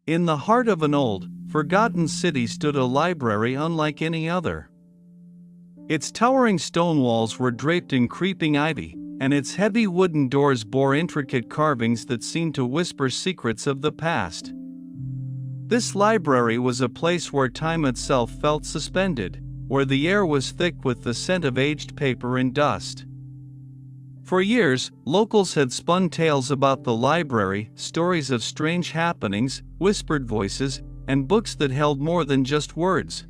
In the heart of an old, forgotten city stood a library unlike any other. Its towering stone walls were draped in creeping ivy, and its heavy wooden doors bore intricate carvings that seemed to whisper secrets of the past. This library was a place where time itself felt suspended, where the air was thick with the scent of aged paper and dust. For years, locals had spun tales about the library, stories of strange happenings, whispered voices, and books that held more than just words.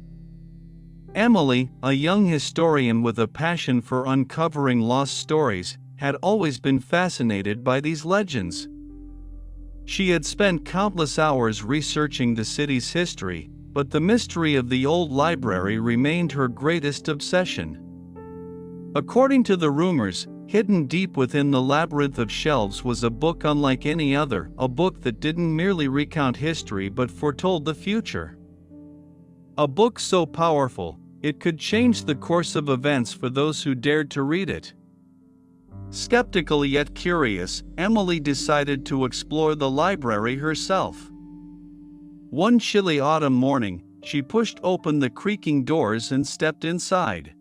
Emily, a young historian with a passion for uncovering lost stories, had always been fascinated by these legends. She had spent countless hours researching the city's history, but the mystery of the old library remained her greatest obsession. According to the rumors, hidden deep within the labyrinth of shelves was a book unlike any other, a book that didn't merely recount history but foretold the future. A book so powerful, it could change the course of events for those who dared to read it. Skeptical yet curious, Emily decided to explore the library herself. One chilly autumn morning, she pushed open the creaking doors and stepped inside.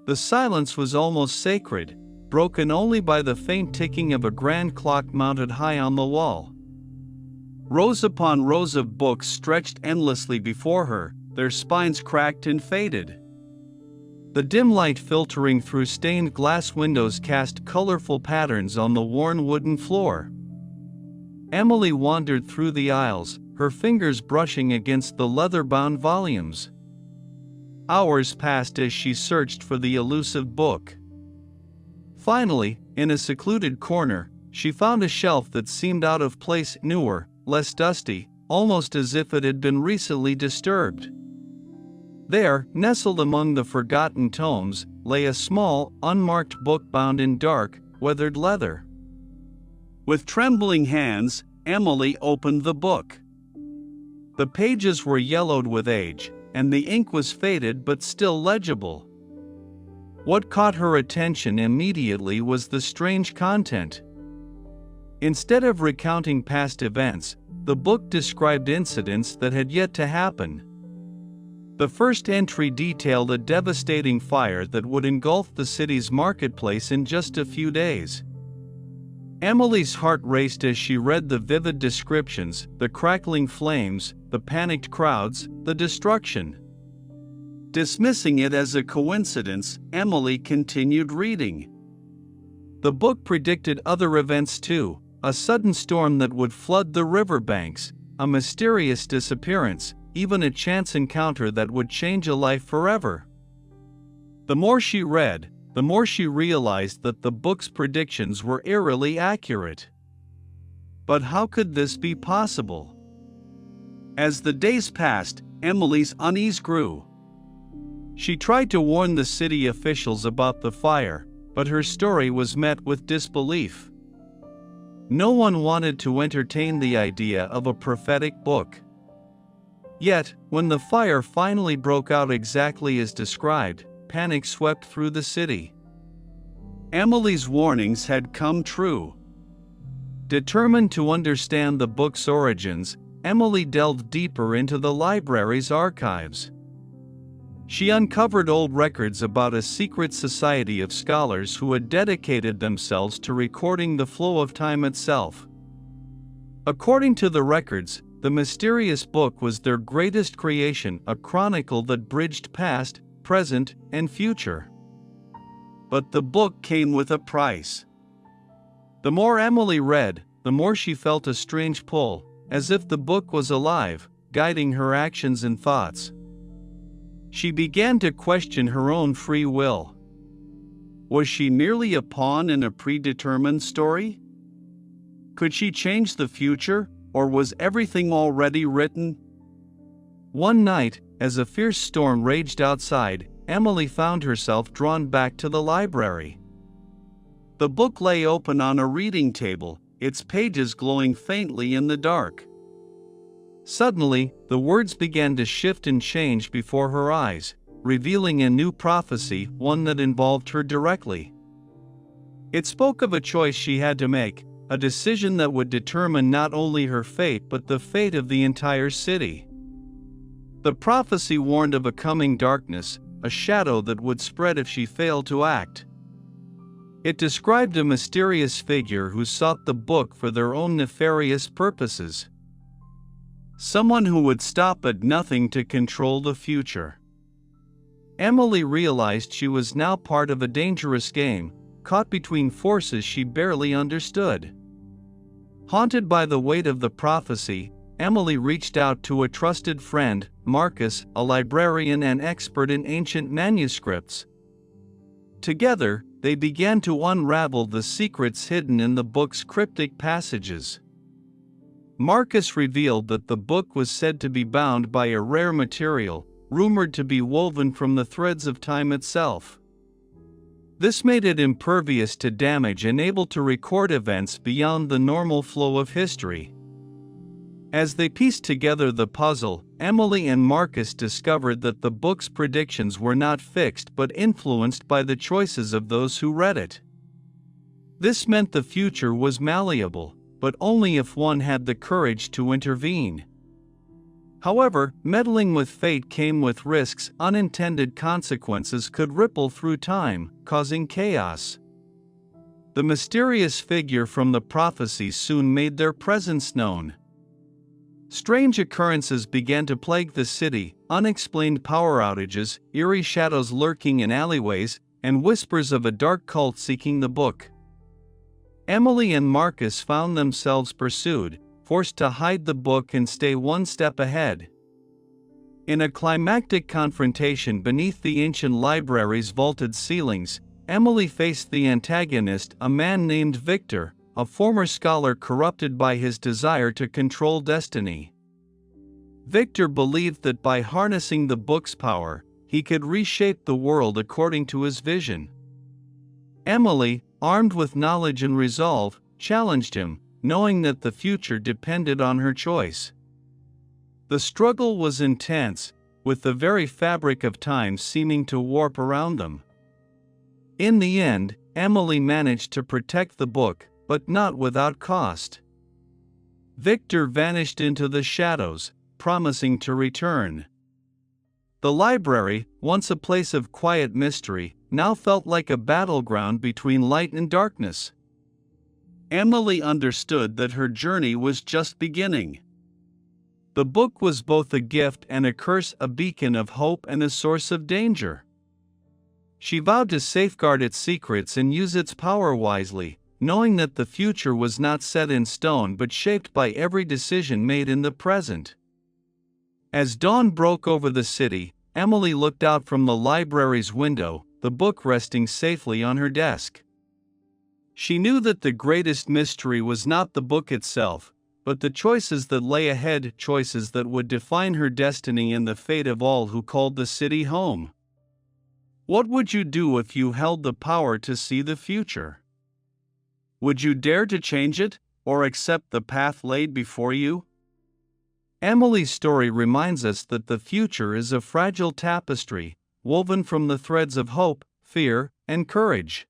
The silence was almost sacred, broken only by the faint ticking of a grand clock mounted high on the wall. Rows upon rows of books stretched endlessly before her, their spines cracked and faded. The dim light filtering through stained glass windows cast colorful patterns on the worn wooden floor. Emily wandered through the aisles, her fingers brushing against the leather-bound volumes. Hours passed as she searched for the elusive book. Finally, in a secluded corner, she found a shelf that seemed out of place, newer, less dusty, almost as if it had been recently disturbed. There, nestled among the forgotten tomes, lay a small, unmarked book bound in dark, weathered leather. With trembling hands, Emily opened the book. The pages were yellowed with age, and the ink was faded but still legible. What caught her attention immediately was the strange content. Instead of recounting past events, the book described incidents that had yet to happen. The first entry detailed a devastating fire that would engulf the city's marketplace in just a few days. Emily's heart raced as she read the vivid descriptions, the crackling flames, the panicked crowds, the destruction. Dismissing it as a coincidence, Emily continued reading. The book predicted other events too, a sudden storm that would flood the riverbanks, a mysterious disappearance, even a chance encounter that would change a life forever. The more she read, the more she realized that the book's predictions were eerily accurate. But how could this be possible? As the days passed, Emily's unease grew. She tried to warn the city officials about the fire, but her story was met with disbelief. No one wanted to entertain the idea of a prophetic book. Yet, when the fire finally broke out exactly as described, panic swept through the city. Emily's warnings had come true. Determined to understand the book's origins, Emily delved deeper into the library's archives. She uncovered old records about a secret society of scholars who had dedicated themselves to recording the flow of time itself. According to the records, the mysterious book was their greatest creation, a chronicle that bridged past, present, and future. But the book came with a price. The more Emily read, the more she felt a strange pull, as if the book was alive, guiding her actions and thoughts. She began to question her own free will. Was she merely a pawn in a predetermined story? Could she change the future, or was everything already written? One night, as a fierce storm raged outside, Emily found herself drawn back to the library. The book lay open on a reading table, its pages glowing faintly in the dark. Suddenly, the words began to shift and change before her eyes, revealing a new prophecy, one that involved her directly. It spoke of a choice she had to make, a decision that would determine not only her fate but the fate of the entire city. The prophecy warned of a coming darkness, a shadow that would spread if she failed to act. It described a mysterious figure who sought the book for their own nefarious purposes. Someone who would stop at nothing to control the future. Emily realized she was now part of a dangerous game, caught between forces she barely understood. Haunted by the weight of the prophecy, Emily reached out to a trusted friend, Marcus, a librarian and expert in ancient manuscripts. Together, they began to unravel the secrets hidden in the book's cryptic passages. Marcus revealed that the book was said to be bound by a rare material, rumored to be woven from the threads of time itself. This made it impervious to damage and able to record events beyond the normal flow of history. As they pieced together the puzzle, Emily and Marcus discovered that the book's predictions were not fixed but influenced by the choices of those who read it. This meant the future was malleable, but only if one had the courage to intervene. However, meddling with fate came with risks. Unintended consequences could ripple through time, causing chaos. The mysterious figure from the prophecy soon made their presence known. Strange occurrences began to plague the city: unexplained power outages, eerie shadows lurking in alleyways, and whispers of a dark cult seeking the book. Emily and Marcus found themselves pursued, forced to hide the book and stay one step ahead. In a climactic confrontation beneath the ancient library's vaulted ceilings, Emily faced the antagonist, a man named Victor, a former scholar corrupted by his desire to control destiny. Victor believed that by harnessing the book's power, he could reshape the world according to his vision. Emily, armed with knowledge and resolve, challenged him, knowing that the future depended on her choice. The struggle was intense, with the very fabric of time seeming to warp around them. In the end, Emily managed to protect the book, but not without cost. Victor vanished into the shadows, promising to return. The library, once a place of quiet mystery, now felt like a battleground between light and darkness. Emily understood that her journey was just beginning. The book was both a gift and a curse, a beacon of hope and a source of danger. She vowed to safeguard its secrets and use its power wisely, knowing that the future was not set in stone but shaped by every decision made in the present. As dawn broke over the city, Emily looked out from the library's window, the book resting safely on her desk. She knew that the greatest mystery was not the book itself, but the choices that lay ahead, choices that would define her destiny and the fate of all who called the city home. What would you do if you held the power to see the future? Would you dare to change it, or accept the path laid before you? Emily's story reminds us that the future is a fragile tapestry, woven from the threads of hope, fear, and courage.